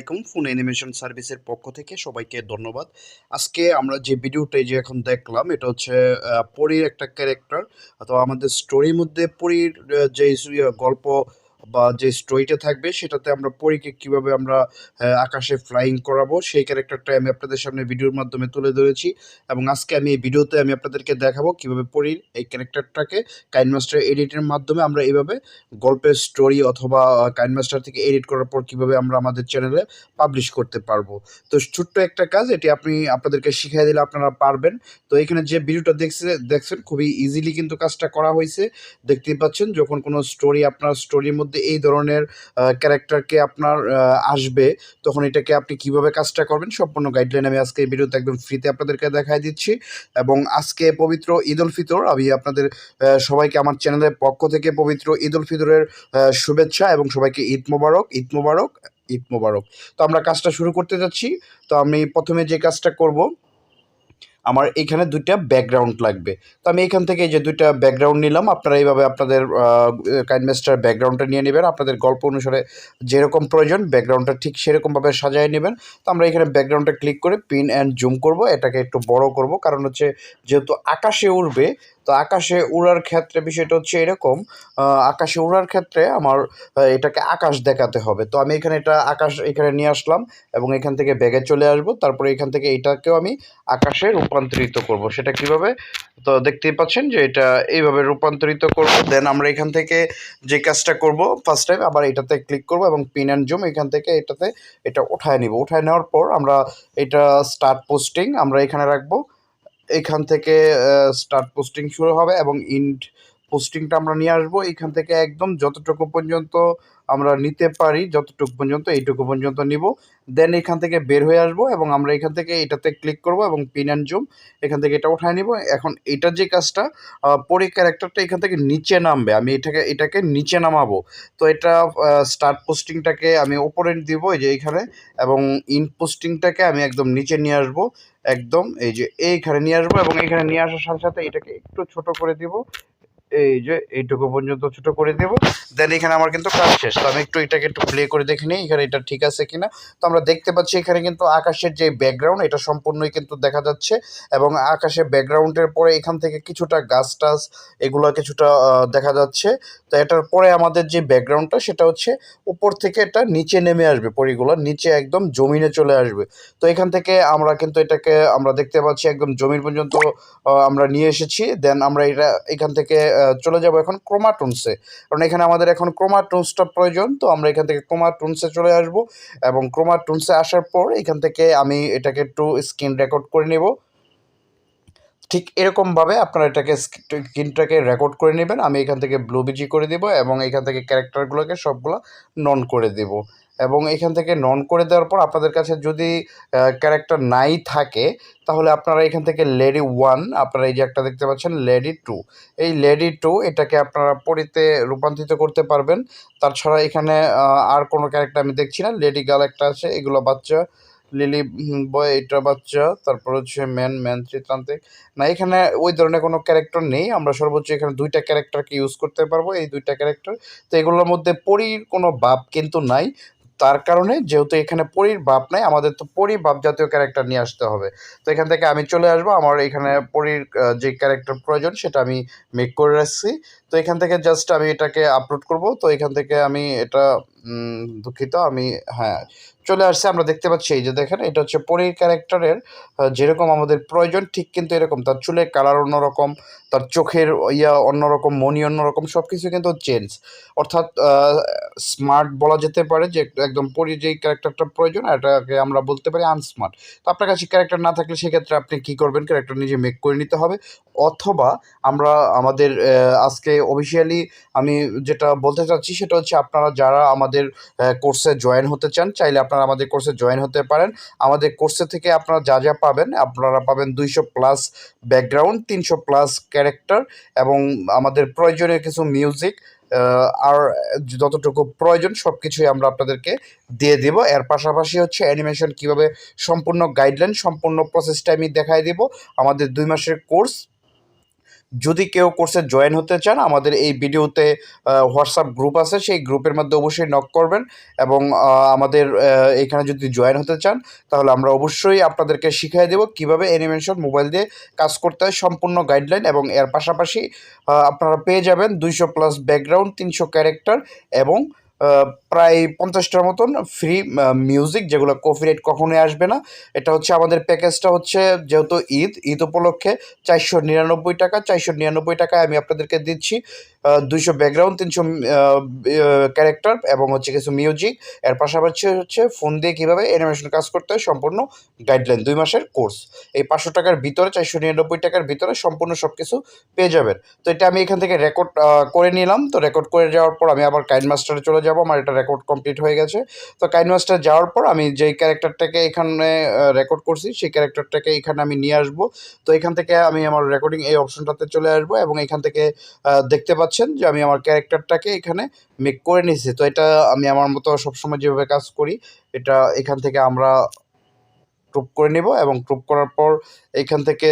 আলাইকুম। Phone animation সার্ভিসের পক্ষ থেকে সবাইকে ধন্যবাদ। আজকে আমরা যে ভিডিওটা এই যে এখন দেখলাম এটা হচ্ছে পরীর একটা ক্যারেক্টার অথবা আমাদের স্টোরির মধ্যে পরীর যে গল্প বা যে স্টোরিটা থাকবে সেটাতে আমরা পরীকে কিভাবে আমরা আকাশে ফ্লাইং করাবো সেই ক্যারেক্টারটা আমি আপনাদের সামনে ভিডিওর মাধ্যমে তুলে ধরেছি এবং আজকে আমি এই ভিডিওতে আমি আপনাদেরকে দেখাবো কিভাবে পরীর এই ক্যারেক্টারটাকে কাইনমাস্টার এডিটের মাধ্যমে আমরা এইভাবে গল্পের স্টোরি অথবা কাইনমাস্টার থেকে এডিট করার পর কিভাবে আমরা আমাদের চ্যানেলে পাবলিশ করতে পারবো। তো ছোট্ট একটা কাজ, এটি আপনি আপনাদেরকে শিখিয়ে দিলে আপনারা পারবেন। তো এখানে যে ভিডিওটা দেখছেন খুবই ইজিলি কিন্তু কাজটা করা হয়েছে। দেখতেই পাচ্ছেন যখন কোনো স্টোরি আপনার স্টোরির মধ্যে এই ধরনের ক্যারেক্টারকে আপনার আসবে তখন এটাকে আপনি কিভাবে কাজটা করবেন সম্পূর্ণ গাইডলাইন আমি আজকে এই ভিডিওতে একদম ফ্রিতে আপনাদেরকে দেখাই দিচ্ছি। এবং আজকে পবিত্র ঈদ উল ফিতর, আমি আপনাদের সবাইকে আমার চ্যানেলের পক্ষ থেকে পবিত্র ঈদ উল ফিতরের শুভেচ্ছা এবং সবাইকে ঈদ মোবারক, ঈদ মোবারক, ঈদ মোবারক। তো আমরা কাজটা শুরু করতে যাচ্ছি। তো আমি প্রথমে যে কাজটা করব, আমার এখানে দুইটা ব্যাকগ্রাউন্ড লাগবে। তো আমি এখান থেকে এই যে দুইটা ব্যাকগ্রাউন্ড নিলাম। আপনারা এইভাবে আপনাদের কাইনমাস্টার ব্যাকগ্রাউন্ডটা নিয়ে নেবেন, আপনাদের গল্প অনুসারে যেরকম প্রয়োজন ব্যাকগ্রাউন্ডটা ঠিক সেরকমভাবে সাজিয়ে নেবেন। তো আমরা এখানে ব্যাকগ্রাউন্ডটা ক্লিক করে পিন অ্যান্ড জুম করব, এটাকে একটু বড় করব, কারণ হচ্ছে যেহেতু আকাশে উড়বে। তো আকাশে উড়ার ক্ষেত্রে বিষয়টা হচ্ছে এরকম, আকাশে উড়ার ক্ষেত্রে আমার এটাকে আকাশ দেখাতে হবে। তো আমি এখানে এটা আকাশ এখানে নিয়ে আসলাম এবং এখান থেকে ব্যাগে চলে আসব। তারপরে এখান থেকে এটাকেও আমি আকাশে রূপান্তরিত করব। সেটা কিভাবে? তো দেখতেই পাচ্ছেন যে এটা এইভাবে রূপান্তরিত করব। দেন আমরা এখান থেকে যে কাজটা করব, ফার্স্ট টাইম আবার এটাতে ক্লিক করব এবং পিন অ্যান্ড জুম এখান থেকে এটাতে এটা উঠায় নিব। উঠায় নেওয়ার পর আমরা এটা স্টার্ট পোস্টিং আমরা এখানে রাখবো। এখান থেকে স্টার্ট পোস্টিং শুরু হবে এবং ইন্ড পোস্টিংটা আমরা নিয়ে আসবো এখান থেকে একদম যতটুকু পর্যন্ত আমরা নিতে পারি, যতটুকু পর্যন্ত এইটুকু পর্যন্ত নিব। দেন এখান থেকে বের হয়ে আসবো এবং আমরা এখান থেকে এটাতে ক্লিক করব এবং পিন অ্যান্ড জুম এখান থেকে এটা উঠায় নিব। এখন এটার যে কাজটা, পরে ক্যারেক্টারটা এখান থেকে নিচে নামবে, আমি এটাকে নিচে নামাবো। তো এটা স্টার্ট পোস্টিংটাকে আমি ওপরে দিব এই যে এইখানে, এবং ইন পোস্টিংটাকে আমি একদম নিচে নিয়ে আসবো, একদম এই যে এইখানে নিয়ে আসবো এবং এইখানে নিয়ে আসার সাথে সাথে এটাকে একটু ছোট করে দিব, এই যে এইটুকু পর্যন্ত ছোট করে দেব। দেন এখানে আমার কিন্তু কাজ শেষ। তো আমি এটাকে একটু প্লে করে দেখে নিই এখানে এটা ঠিক আছে কিনা। তো আমরা দেখতে পাচ্ছি এখানে কিন্তু আকাশের যে ব্যাকগ্রাউন্ড এটা সম্পূর্ণই কিন্তু দেখা যাচ্ছে এবং আকাশের ব্যাকগ্রাউন্ডের পরে এখান থেকে কিছুটা গাছ টাছ এগুলো কিছুটা দেখা যাচ্ছে। তো এটার পরে আমাদের যে ব্যাকগ্রাউন্ডটা সেটা হচ্ছে উপর থেকে এটা নিচে নেমে আসবে, পরিগুলো নিচে একদম জমিনে চলে আসবে। তো এখান থেকে আমরা কিন্তু এটাকে আমরা দেখতে পাচ্ছি একদম জমির পর্যন্ত আমরা নিয়ে এসেছি। দেন আমরা এটা এখান থেকে চলে যাব এখন ক্রোমাটুনসে, কারণ এখানে আমাদের এখন ক্রোমাটুনসটা প্রয়োজন। তো আমরা এখান থেকে ক্রোমাটুনসে চলে আসব এবং ক্রোমাটুনসে আসার পর এখান থেকে আমি এটাকে একটু স্ক্রিন রেকর্ড করে নেব। ঠিক এরকমভাবে আপনারা এটাকে স্ক্রিনটাকে রেকর্ড করে নেবেন। আমি এখান থেকে ব্লু বিজি করে দেবো এবং এখান থেকে ক্যারেক্টারগুলোকে সবগুলো নন করে দেব। এবং এখান থেকে নন করে দেওয়ার পর আপনাদের কাছে যদি ক্যারেক্টার নাই থাকে তাহলে আপনারা এখান থেকে লেডি ওয়ান, আপনারা এই যে একটা দেখতে পাচ্ছেন লেডি টু, এই লেডি টু এটাকে আপনারা পরিতে রূপান্তরিত করতে পারবেন। তাছাড়া এখানে আর কোনো ক্যারেক্টার আমি দেখছি না। লেডি গার্ল একটা আছে, এগুলো বাচ্চা। লিলি বয় এটা বাচ্চা। তারপর হচ্ছে ম্যান চিত্রান্তিক না, এখানে ওই ধরনের কোনো ক্যারেক্টার নেই। আমরা সর্বোচ্চ এখানে দুইটা ক্যারেক্টারকে ইউজ করতে পারবো, এই দুইটা ক্যারেক্টার। তো এগুলোর মধ্যে পরীর কোনো ভাব কিন্তু নাই। তার কারণে যেহেতু এখানে পরীর ভাব নাই, আমাদের তো পরী ভাব জাতীয় ক্যারেক্টার নিয়ে আসতে হবে। তো এখান থেকে আমি চলে আসবো, আমার এখানে পরীর যে ক্যারেক্টার প্রয়োজন সেটা আমি মেক করে রাখছি। তো এখান থেকে জাস্ট আমি এটাকে আপলোড করব। তো এখান থেকে আমি এটা দুঃখিত, আমি হ্যাঁ চলে আসছে। আমরা দেখতে পাচ্ছি এই যে দেখেন এটা হচ্ছে পরীর ক্যারেক্টারের যেরকম আমাদের প্রয়োজন ঠিক কিন্তু এরকম। তার চুলের কালার অন্যরকম, তার চোখের অন্যরকম, মনি অন্যরকম, সব কিছু কিন্তু চেঞ্জ। অর্থাৎ স্মার্ট বলা যেতে পারে, যে একদম পরীর যেই ক্যারেক্টারটা প্রয়োজন এটাকে আমরা বলতে পারি আনস্মার্ট। তো আপনার কাছে ক্যারেক্টার না থাকলে সেক্ষেত্রে আপনি কী করবেন, ক্যারেক্টার নিজে মেক করে নিতে হবে। অথবা আমরা আমাদের আজকে অফিসিয়ালি আমি যেটা বলতে চাচ্ছি সেটা হচ্ছে আপনারা যারা আমাদের কোর্সে জয়েন হতে চান চাইলে আপনারা আমাদের কোর্সে জয়েন হতে পারেন। আমাদের কোর্সে থেকে আপনারা যা যা পাবেন, আপনারা পাবেন 200+ ব্যাকগ্রাউন্ড, 300+ ক্যারেক্টার এবং আমাদের প্রয়োজনীয় কিছু মিউজিক, আর যতটুকু প্রয়োজন সব কিছুই আমরা আপনাদেরকে দিয়ে দেব। এর পাশাপাশি হচ্ছে অ্যানিমেশন কীভাবে সম্পূর্ণ গাইডলাইন সম্পূর্ণ প্রসেসটা আমি দেখাই দেব। আমাদের 2 মাসের কোর্স, যদি কেউ কোর্সে জয়েন হতে চান, আমাদের এই ভিডিওতে হোয়াটসঅ্যাপ গ্রুপ আছে, সেই গ্রুপের মধ্যে অবশ্যই নক করবেন। এবং আমাদের এখানে যদি জয়েন হতে চান, তাহলে আমরা অবশ্যই আপনাদেরকে শিখিয়ে দেব কীভাবে অ্যানিমেশন মোবাইল দিয়ে কাজ করতে হয়, সম্পূর্ণ গাইডলাইন। এবং এর পাশাপাশি আপনারা পেয়ে যাবেন 200+ ব্যাকগ্রাউন্ড, 300 ক্যারেক্টার এবং প্রায় 50টার মতন ফ্রি মিউজিক, যেগুলো কপিরাইট কখনোই আসবে না। এটা হচ্ছে আমাদের প্যাকেজটা হচ্ছে, যেহেতু ঈদ উপলক্ষে 499 টাকা, 499 টাকায় আমি আপনাদেরকে দিচ্ছি 200 ব্যাকগ্রাউন্ড, 300 ক্যারেক্টার এবং হচ্ছে কিছু মিউজিক। এর পাশাপাশি হচ্ছে ফোন দিয়ে কীভাবে অ্যানিমেশন কাজ করতে হয় সম্পূর্ণ গাইডলাইন, 2 মাসের কোর্স। এই 500 টাকার ভিতরে, 499 টাকার ভিতরে সম্পূর্ণ সব কিছু পেয়ে যাবেন। তো এটা আমি এখান থেকে রেকর্ড করে নিলাম। তো রেকর্ড করে যাওয়ার পর আমি আবার কাইন মাস্টারে চলে যাব। আমার এটা রেকর্ড কমপ্লিট হয়ে গেছে। তো কাইন মাস্টারে যাওয়ার পর আমি যেই ক্যারেক্টারটাকে এখানে রেকর্ড করছি, সেই ক্যারেক্টারটাকে এখানে আমি নিয়ে আসবো। তো এখান থেকে আমি আমার রেকর্ডিং এই অপশনটাতে চলে আসবো এবং এখান থেকে দেখতে পাচ্ছেন যে আমি আমার ক্যারেক্টারটাকে এখানে মেক করে নিয়েছি। তো এটা আমি আমার মতো সবসময় যেভাবে কাজ করি, এটা এখান থেকে আমরা ট্রুপ করে নিব। এবং ট্রুপ করার পর এখান থেকে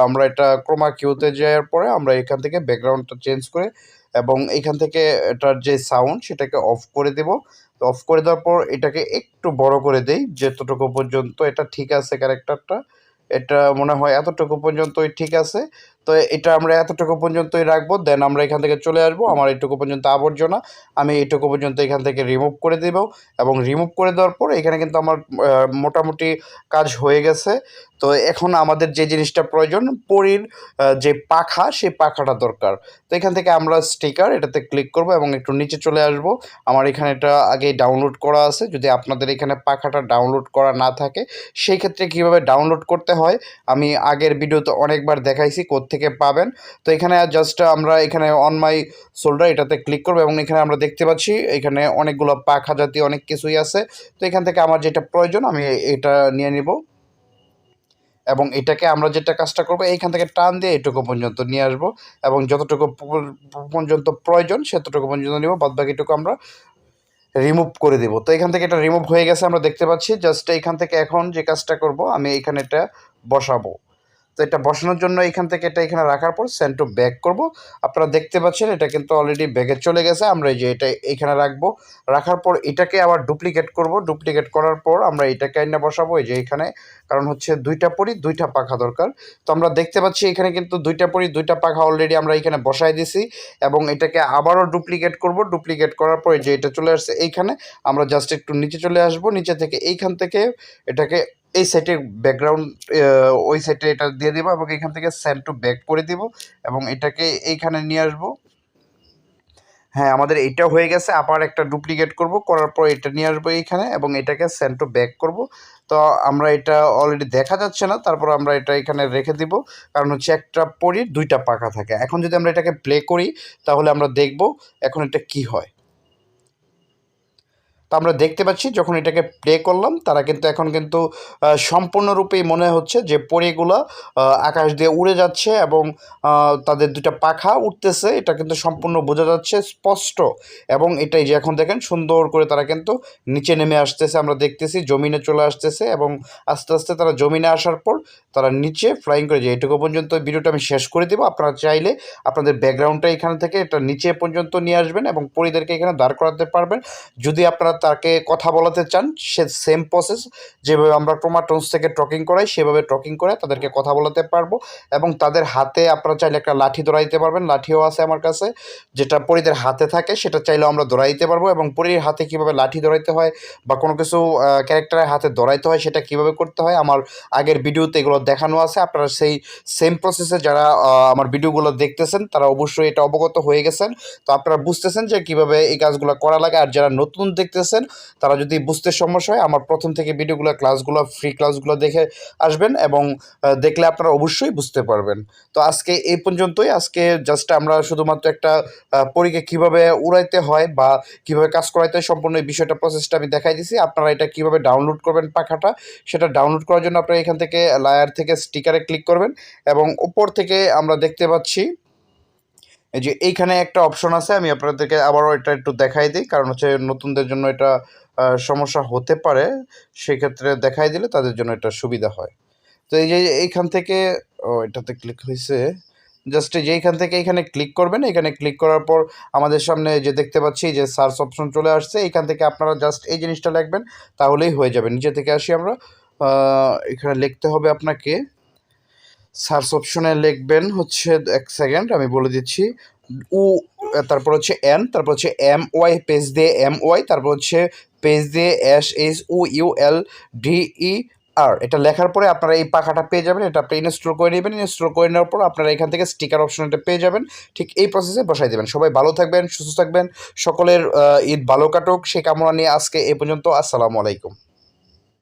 আমরা এটা ক্রোমা কিউতে যাওয়ার পরে আমরা এখান থেকে ব্যাকগ্রাউন্ডটা চেঞ্জ করে এবং এখান থেকে এটার যে সাউন্ড সেটাকে অফ করে দেব। তো অফ করে দেওয়ার পর এটাকে একটু বড় করে দেই, যতটুকু পর্যন্ত এটা ঠিক আছে ক্যারেক্টারটা। এটা মনে হয় এতটুকু পর্যন্তই ঠিক আছে। তো এটা আমরা এতটুকু পর্যন্তই রাখবো। দেন আমরা এখান থেকে চলে আসবো। আমার এইটুকু পর্যন্ত আবর্জনা, আমি এইটুকু পর্যন্ত এখান থেকে রিমুভ করে দেব। এবং রিমুভ করে দেওয়ার পর এখানে কিন্তু আমার মোটামুটি কাজ হয়ে গেছে। তো এখন আমাদের যে জিনিসটা প্রয়োজন, পরীর যে পাখা, সেই পাখাটা দরকার। তো এখান থেকে আমরা স্টিকার এটাতে ক্লিক করব এবং একটু নিচে চলে আসব। আমার এখানে এটা আগেই ডাউনলোড করা আছে। যদি আপনাদের এখানে পাখাটা ডাউনলোড করা না থাকে, সেই ক্ষেত্রে কীভাবে ডাউনলোড করতে হয় আমি আগের ভিডিওতে অনেকবার দেখাইছি, কোত্থেকে পাবেন। তো এখানে জাস্ট আমরা এখানে অন মাই শোল্ডার এটাতে ক্লিক করবো এবং এখানে আমরা দেখতে পাচ্ছি এখানে অনেকগুলো পাখা জাতীয় অনেক কিছুই আছে। তো এখান থেকে আমার যেটা প্রয়োজন আমি এটা নিয়ে নিব এবং এটাকে আমরা যেটা কাজটা করবো, এইখান থেকে টান দিয়ে এটুকু পর্যন্ত নিয়ে আসবো এবং যতটুকু পর্যন্ত প্রয়োজন সেতটুকু পর্যন্ত নিব, বাদবাকিটুকু আমরা রিমুভ করে দেবো। তো এখান থেকে এটা রিমুভ হয়ে গেছে, আমরা দেখতে পাচ্ছি। জাস্ট এইখান থেকে এখন যে কাজটা করব, আমি এখানে এটা বসাবো। তো এটা বসানোর জন্য এখান থেকে এটা এখানে রাখার পর সেন্ড টু ব্যাক করব। আপনারা দেখতে পাচ্ছেন এটা কিন্তু অলরেডি ব্যাগে চলে গেছে। আমরা এই যে এটা এখানে রাখবো, রাখার পর এটাকে আবার ডুপ্লিকেট করব। ডুপ্লিকেট করার পর আমরা এটাকে এনে বসাবো এই যে এখানে, কারণ হচ্ছে 2টা পরি 2টা পাখা দরকার। তো আমরা দেখতে পাচ্ছি এখানে কিন্তু 2টা পরি 2টা পাখা অলরেডি আমরা এখানে বসাই দিছি এবং এটাকে আবারও ডুপ্লিকেট করব। ডুপ্লিকেট করার পর যে এটা চলে আসছে এইখানে, আমরা জাস্ট একটু নিচে চলে আসব। নিচে থেকে এইখান থেকে এটাকে এই সাইডে ব্যাকগ্রাউন্ড ওই সাইডে এটা দিয়ে দেবো এবং এখান থেকে সেন্ড টু ব্যাক করে দিব এবং এটাকে এইখানে নিয়ে আসবো। হ্যাঁ, আমাদের এইটাও হয়ে গেছে। আবার একটা ডুপ্লিকেট করব, করার পর এটা নিয়ে আসবো এইখানে এবং এটাকে সেন্ড টু ব্যাক করব। তো আমরা এটা অলরেডি দেখা যাচ্ছে না, তারপর আমরা এটা এখানে রেখে দিব, কারণ হচ্ছে একটা পরীর 2টা পাখা থাকে। এখন যদি আমরা এটাকে প্লে করি, তাহলে আমরা দেখব এখন এটা কি হয়। তো আমরা দেখতে পাচ্ছি যখন এটাকে প্লে করলাম, তারা কিন্তু এখন কিন্তু সম্পূর্ণরূপেই মনে হচ্ছে যে পরীগুলো আকাশ দিয়ে উড়ে যাচ্ছে এবং তাদের 2টা পাখা উঠতেছে। এটা কিন্তু সম্পূর্ণ বোঝা যাচ্ছে স্পষ্ট। এবং এটাই যে এখন দেখেন সুন্দর করে তারা কিন্তু নিচে নেমে আসতেছে, আমরা দেখতেছি জমিনে চলে আসতেছে এবং আস্তে আস্তে তারা জমিনে আসার পর তারা নিচে ফ্লাইং করে যায়। এটুকু পর্যন্ত ভিডিওটা আমি শেষ করে দেবো। আপনারা চাইলে আপনাদের ব্যাকগ্রাউন্ডটা এখান থেকে এটা নিচে পর্যন্ত নিয়ে আসবেন এবং পরীদেরকে এখানে দাঁড় করাতে পারবেন। যদি আপনারা তাকে কথা বলাতে চান, সে সেম প্রসেস, যেভাবে আমরা ক্রোমাটোনস থেকে টকিং করাই সেভাবে টকিং করে তাদেরকে কথা বলাতে পারবো। এবং তাদের হাতে আপনারা চাইলে একটা লাঠি ধরাইতে পারবেন। লাঠিও আছে আমার কাছে, যেটা পরীদের হাতে থাকে, সেটা চাইলেও আমরা ধরাইতে পারবো। এবং পরীর হাতে কীভাবে লাঠি ধরাইতে হয় বা কোনো কিছু ক্যারেক্টারের হাতে ধরাইতে হয় সেটা কীভাবে করতে হয়, আমার আগের ভিডিওতে এগুলো দেখানো আছে। আপনারা সেই সেম প্রসেসে যারা আমার ভিডিওগুলো দেখতেছেন, তারা অবশ্যই এটা অবগত হয়ে গেছেন। তো আপনারা বুঝতেছেন যে কীভাবে এই কাজগুলো করা লাগে। আর যারা নতুন দেখতেছেন, তারা যদি বুঝতে সমস্যা হয়, আমার প্রথম থেকে ভিডিওগুলো ক্লাসগুলো ফ্রি ক্লাসগুলো দেখে আসবেন এবং দেখলে আপনারা অবশ্যই বুঝতে পারবেন। তো আজকে এই পর্যন্তই। আজকে জাস্ট আমরা শুধুমাত্র একটা পরীকে কীভাবে উড়াইতে হয় বা কীভাবে কাজ করাইতে হয় সম্পূর্ণ এই বিষয়টা প্রসেসটা আমি দেখাই দিছি। আপনারা এটা কীভাবে ডাউনলোড করবেন পাখাটা, সেটা ডাউনলোড করার জন্য আপনারা এখান থেকে লায়ার থেকে স্টিকারে ক্লিক করবেন এবং উপর থেকে আমরা দেখতে পাচ্ছি এই যে এইখানে একটা অপশন আছে। আমি আপনাদেরকে আবারও এটা একটু দেখাই দিই, কারণ হচ্ছে নতুনদের জন্য এটা সমস্যা হতে পারে। সেক্ষেত্রে দেখাই দিলে তাদের জন্য এটা সুবিধা হয়। তো এই যে এইখান থেকে এটাতে ক্লিক হয়েছে। জাস্ট যেইখান থেকে এখানে ক্লিক করবেন, এখানে ক্লিক করার পর আমাদের সামনে যে দেখতে পাচ্ছি যে সার্চ অপশন চলে আসছে, এইখান থেকে আপনারা জাস্ট এই জিনিসটা লিখবেন, তাহলেই হয়ে যাবে। নিচে থেকে আসি আমরা, এখানে লিখতে হবে আপনাকে, সার্চ অপশনে লিখবেন হচ্ছে, এক সেকেন্ড আমি বলে দিচ্ছি, উ, তারপর হচ্ছে এন, তারপর হচ্ছে এম ওয়াই, পেজ দিয়ে এম ওয়াই, তারপর হচ্ছে পেজ দিয়ে S H O U L D E R, এটা লেখার পরে আপনারা এই পাখাটা পেয়ে যাবেন। এটা আপনি ইনস্টল করে নেবেন। ইনস্টল করে নেওয়ার পর আপনারা এখান থেকে স্টিকার অপশনটা পেয়ে যাবেন। ঠিক এই প্রসেসে বসাই দেবেন। সবাই ভালো থাকবেন, সুস্থ থাকবেন, সকলের ঈদ ভালো কাটুক সেই কামনা নিয়ে আজকে এ পর্যন্ত। আসসালামু আলাইকুম।